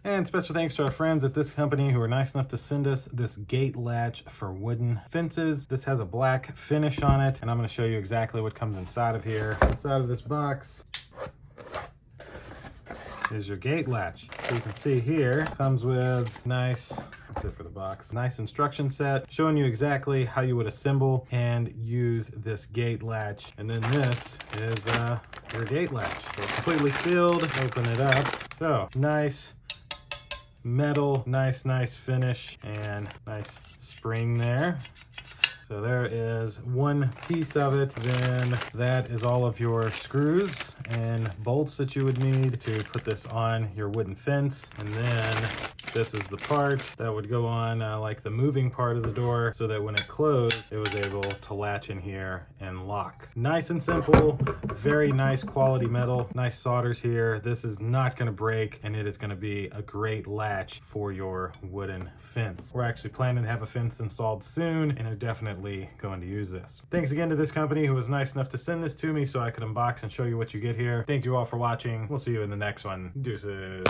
And special thanks to our friends at this company who were nice enough to send us this gate latch for wooden fences. This has a black finish on it, and I'm going to show you exactly what comes inside of here. Inside of this box is your gate latch. So you can see here, comes with nice, that's it for the box, nice instruction set showing you exactly how you would assemble and use this gate latch. And then this is your gate latch. So it's completely sealed. Open it up. So nice metal, nice finish, and nice spring there. So there is one piece of it. Then that is all of your screws and bolts that you would need to put this on your wooden fence. And then this is the part that would go on like the moving part of the door, so that when it closed, it was able to latch in here and lock. Nice and simple, very nice quality metal, nice solders here. This is not gonna break, and it is gonna be a great latch for your wooden fence. We're actually planning to have a fence installed soon, and are definitely going to use this. Thanks again to this company who was nice enough to send this to me so I could unbox and show you what you get here. Thank you all for watching. We'll see you in the next one. Deuces.